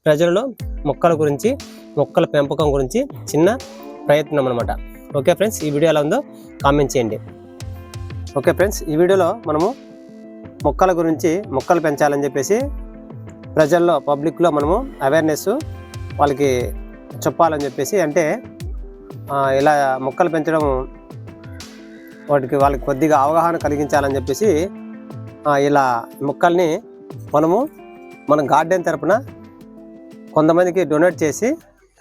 ప్రజల్లో మొక్కల గురించి, మొక్కల పెంపకం గురించి చిన్న ప్రయత్నం అనమాట. ఓకే ఫ్రెండ్స్, ఈ వీడియో ఎలా ఉందో కామెంట్ చేయండి. ఓకే ఫ్రెండ్స్, ఈ వీడియోలో మనము మొక్కల గురించి, మొక్కలు పెంచాలని చెప్పేసి ప్రజల్లో, పబ్లిక్లో మనము అవేర్నెస్ వాళ్ళకి చెప్పాలని చెప్పేసి, అంటే ఇలా మొక్కలు పెంచడం వాళ్ళకి కొద్దిగా అవగాహన కలిగించాలని చెప్పేసి ఇలా మొక్కల్ని మన గార్డెన్ తరపున కొంతమందికి డొనేట్ చేసి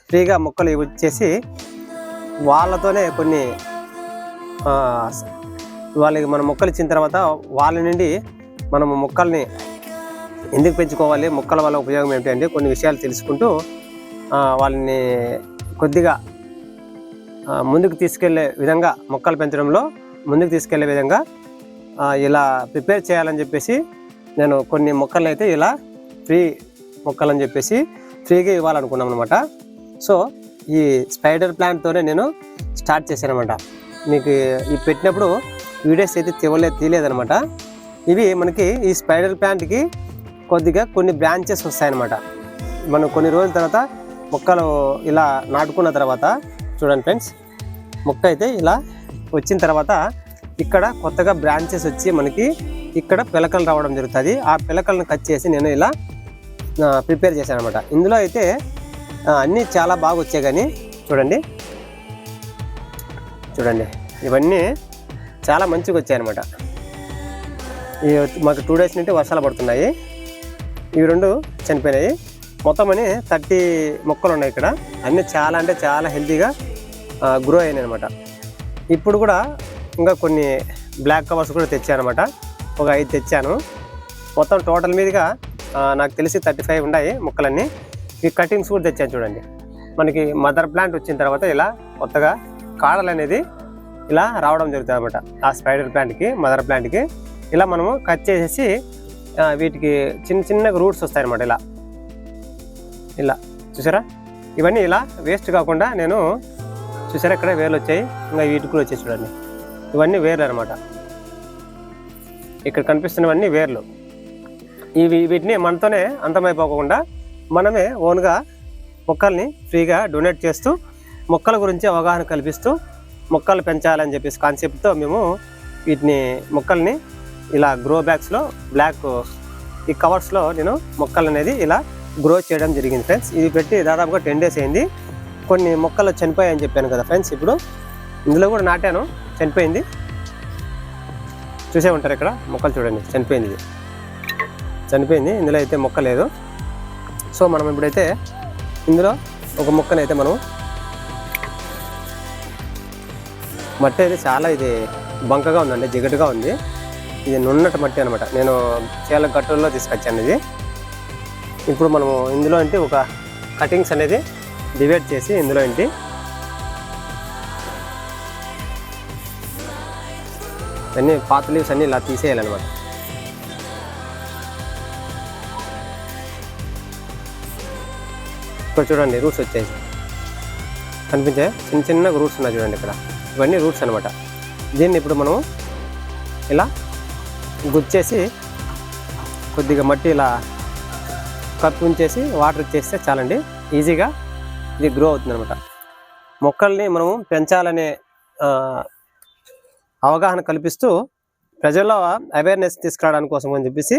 ఫ్రీగా మొక్కలు ఇచ్చేసి వాళ్ళతోనే కొన్ని వాళ్ళకి మనం మొక్కలు ఇచ్చిన తర్వాత వాళ్ళ నుండి మనము మొక్కల్ని ఎందుకు పెంచుకోవాలి, మొక్కల వల్ల ఉపయోగం ఏంటి అంటే కొన్ని విషయాలు తెలుసుకుంటూ వాళ్ళని కొద్దిగా ముందుకు తీసుకెళ్లే విధంగా, మొక్కలు పెంచడంలో ముందుకు తీసుకెళ్లే విధంగా ఇలా ప్రిపేర్ చేయాలని చెప్పేసి నేను కొన్ని మొక్కలను అయితే ఇలా ఫ్రీ మొక్కలని చెప్పేసి ఫ్రీగా ఇవ్వాలనుకున్నాను అనమాట. సో ఈ స్పైడర్ ప్లాంట్తోనే నేను స్టార్ట్ చేశాను అనమాట. మీకు ఈ పెట్టినప్పుడు వీడియోస్ అయితే తీయలేదనమాట. ఇవి మనకి ఈ స్పైడర్ ప్లాంట్కి కొద్దిగా కొన్ని బ్రాంచెస్ వస్తాయన్నమాట. మనం కొన్ని రోజుల తర్వాత మొక్కలు ఇలా నాటుకున్న తర్వాత చూడండి ఫ్రెండ్స్, మొక్క అయితే ఇలా వచ్చిన తర్వాత ఇక్కడ కొత్తగా బ్రాంచెస్ వచ్చి మనకి ఇక్కడ పిలకలు రావడం జరుగుతుంది. ఆ పిలకలను కట్ చేసి నేను ఇలా ప్రిపేర్ చేశాను అనమాట. ఇందులో అయితే అన్నీ చాలా బాగా వచ్చాయి. కానీ చూడండి ఇవన్నీ చాలా మంచిగా వచ్చాయి అనమాట. మాకు 2 డేస్ నుండి వర్షాలు పడుతున్నాయి. ఇవి 2 చనిపోయినాయి. మొత్తం అని 30 మొక్కలు ఉన్నాయి ఇక్కడ. అన్నీ చాలా అంటే చాలా హెల్తీగా గ్రో అయినాయి అనమాట. ఇప్పుడు కూడా ఇంకా కొన్ని బ్లాక్ కవర్స్ కూడా తెచ్చాను అనమాట. ఒక 5 తెచ్చాను. మొత్తం టోటల్ మీదుగా నాకు తెలిసి 35 ఉన్నాయి మొక్కలన్నీ. ఈ కటింగ్స్ కూడా తెచ్చాను చూడండి. మనకి మదర్ ప్లాంట్ వచ్చిన తర్వాత ఇలా కొత్తగా కాడలు అనేది ఇలా రావడం జరుగుతుంది అనమాట. ఆ స్పైడర్ ప్లాంట్కి, మదర్ ప్లాంట్కి ఇలా మనము కట్ చేసేసి వీటికి చిన్న చిన్నగా రూట్స్ వస్తాయి అనమాట. ఇలా చూసారా, ఇవన్నీ ఇలా వేస్ట్ కాకుండా నేను చూసారా ఇక్కడ వేర్లు వచ్చాయి. ఇంకా వీటికి కూడా వచ్చాయి చూడండి. ఇవన్నీ వేర్లు అనమాట. ఇక్కడ కనిపిస్తున్నవన్నీ వేర్లు. వీటిని మనతోనే అంతమైపోకుండా మనమే ఓన్గా మొక్కల్ని ఫ్రీగా డొనేట్ చేస్తూ మొక్కల గురించి అవగాహన కల్పిస్తూ మొక్కలు పెంచాలని చెప్పేసి కాన్సెప్ట్తో మేము మొక్కల్ని ఇలా గ్రో బ్యాగ్స్లో బ్లాక్ ఈ కవర్స్లో నేను మొక్కలు అనేది ఇలా గ్రో చేయడం జరిగింది ఫ్రెండ్స్. ఇది పెట్టి దాదాపుగా 10 డేస్ అయింది. కొన్ని మొక్కలు చనిపోయాయని చెప్పాను కదా ఫ్రెండ్స్. ఇప్పుడు ఇందులో కూడా నాటాను, చనిపోయింది. చూసే ఉంటారు ఇక్కడ మొక్కలు చూడండి, చనిపోయింది. ఇందులో అయితే మొక్క లేదు. సో మనం ఇప్పుడైతే ఇందులో ఒక మొక్కనైతే మనం మట్టి అయితే చాలా ఇది బంకగా ఉందండి, జిగటుగా ఉంది. ఇది నున్నటి మట్టి అనమాట. నేను చేల గట్టుల్లో తీసుకొచ్చాను ఇది. ఇప్పుడు మనము ఇందులో ఒక కటింగ్స్ అనేది డివైడ్ చేసి ఇందులో అన్నీ పాత లీవ్స్ అన్నీ ఇలా తీసేయాలన్నమాట. ఇక్కడ చూడండి రూట్స్ వచ్చాయి, కనిపించే చిన్న చిన్న రూట్స్ ఉన్నాయి చూడండి ఇక్కడ. ఇవన్నీ రూట్స్ అనమాట. దీన్ని ఇప్పుడు మనం ఇలా గుచ్చేసి కొద్దిగా మట్టి ఇలా కప్పి ఉంచేసి వాటర్ ఇచ్చేస్తే చాలండి, ఈజీగా ఇది గ్రో అవుతుంది అనమాట. మొక్కల్ని మనము పెంచాలనే అవగాహన కల్పిస్తూ ప్రజల్లో అవేర్నెస్ తీసుకురావడానికి కోసం అని చెప్పేసి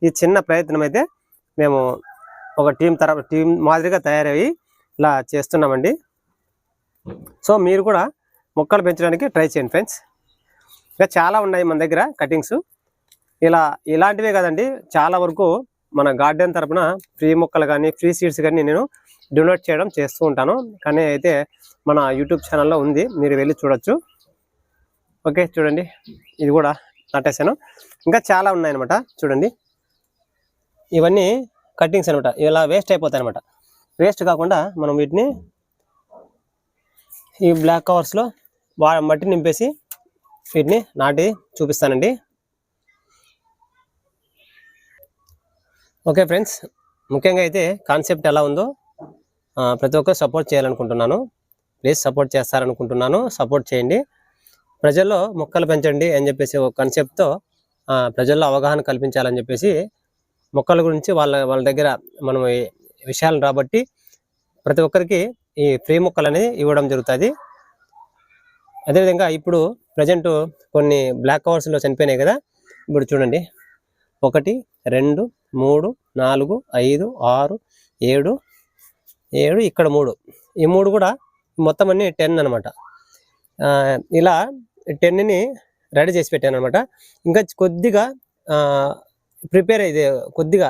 ఈ చిన్న ప్రయత్నం అయితే మేము ఒక టీం మాదిరిగా తయారయ్యి ఇలా చేస్తున్నామండి. సో మీరు కూడా మొక్కలు పెంచడానికి ట్రై చేయండి ఫ్రెండ్స్. ఇంకా చాలా ఉన్నాయి మన దగ్గర కటింగ్స్. ఇలాంటివే కదండి, చాలా వరకు మన గార్డెన్ తరపున ఫ్రీ మొక్కలు కానీ, ఫ్రీ సీడ్స్ కానీ నేను డొనేట్ చేయడం చేస్తూ ఉంటాను. కానీ అయితే మన యూట్యూబ్ ఛానల్లో ఉంది, మీరు వెళ్ళి చూడొచ్చు. ఓకే చూడండి, ఇది కూడా నాటేసాను. ఇంకా చాలా ఉన్నాయన్నమాట చూడండి. ఇవన్నీ కటింగ్స్ అనమాట. ఇలా వేస్ట్ అయిపోతాయి అనమాట. వేస్ట్ కాకుండా మనం వీటిని ఈ బ్లాక్ కవర్స్లో మట్టి నింపేసి వీటిని నాటి చూపిస్తానండి. ఓకే ఫ్రెండ్స్, ముఖ్యంగా అయితే కాన్సెప్ట్ ఎలా ఉందో ప్రతి ఒక్కరు సపోర్ట్ చేయాలనుకుంటున్నాను. Please support చేస్తారనుకుంటున్నాను. సపోర్ట్ చేయండి. ప్రజల్లో మొక్కలు పెంచండి అని చెప్పేసి ఒక కాన్సెప్ట్తో ప్రజల్లో అవగాహన కల్పించాలని చెప్పేసి మొక్కల గురించి వాళ్ళ దగ్గర మనం విషయాలను రాబట్టి ప్రతి ఒక్కరికి ఈ ఫ్రీ మొక్కలు అనేది ఇవ్వడం జరుగుతుంది. అదేవిధంగా ఇప్పుడు ప్రజెంట్ కొన్ని బ్లాక్ కవర్స్లో చనిపోయినాయి కదా, ఇప్పుడు చూడండి 1 2 3 4 5 6 7 7 ఇక్కడ 3, ఈ 3 కూడా మొత్తం అన్ని 10 అనమాట. ఇలా 10ని రెడీ చేసి పెట్టాను అనమాట. ఇంకా కొద్దిగా ప్రిపేర్ అయితే కొద్దిగా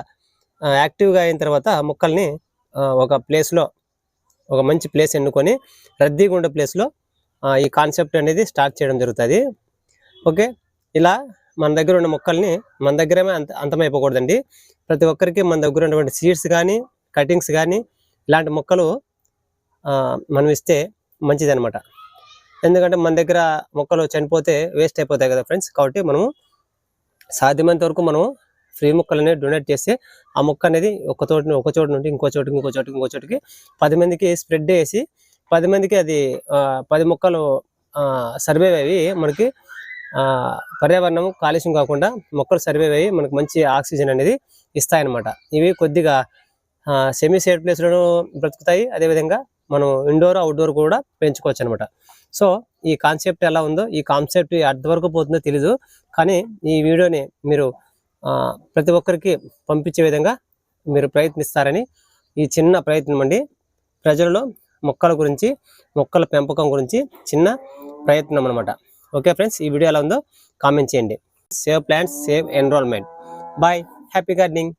యాక్టివ్గా అయిన తర్వాత మొక్కల్ని ఒక ప్లేస్లో, ఒక మంచి ప్లేస్ ఎన్నుకొని రద్దీగా ఉండే ప్లేస్లో ఈ కాన్సెప్ట్ అనేది స్టార్ట్ చేయడం జరుగుతుంది. ఓకే, ఇలా మన దగ్గర ఉన్న మొక్కల్ని మన దగ్గరమే అంతమైపోకూడదండి. ప్రతి ఒక్కరికి మన దగ్గర ఉన్నటువంటి సీడ్స్ కానీ కటింగ్స్ కానీ ఇలాంటి మొక్కలు మనం ఇస్తే మంచిది అనమాట. ఎందుకంటే మన దగ్గర మొక్కలు చనిపోతే వేస్ట్ అయిపోతాయి కదా ఫ్రెండ్స్. కాబట్టి మనము సాధ్యమైనంత వరకు మనము ఫ్రీ మొక్కలని డొనేట్ చేస్తే ఆ మొక్క అనేది ఒక చోటు నుండి ఇంకో చోటుకి 10 మందికి స్ప్రెడ్ చేసి 10 మందికి అది 10 మొక్కలు సర్వైవ్ అయ్యి మనకి పర్యావరణం కాలుష్యం కాకుండా మొక్కలు సర్వైవ్ అయ్యి మనకు మంచి ఆక్సిజన్ అనేది ఇస్తాయన్నమాట. ఇవి కొద్దిగా సెమీ సేడ్ ప్లేస్లోనూ బ్రతుకుతాయి. అదేవిధంగా మనం ఇండోర్ అవుట్డోర్ కూడా పెంచుకోవచ్చు అనమాట. సో ఈ కాన్సెప్ట్ ఎలా ఉందో, ఈ కాన్సెప్ట్ ఎంతవరకు పోతుందో తెలీదు, కానీ ఈ వీడియోని మీరు ప్రతి ఒక్కరికి పంపించే విధంగా మీరు ప్రయత్నిస్తారని ఈ చిన్న ప్రయత్నం అండి. ప్రజలలో మొక్కల గురించి, మొక్కల పెంపకం గురించి చిన్న ప్రయత్నం అనమాట. ఓకే ఫ్రెండ్స్, ఈ వీడియో ఎలా ఉందో కామెంట్ చేయండి. Save plants, save environment. Bye, happy gardening.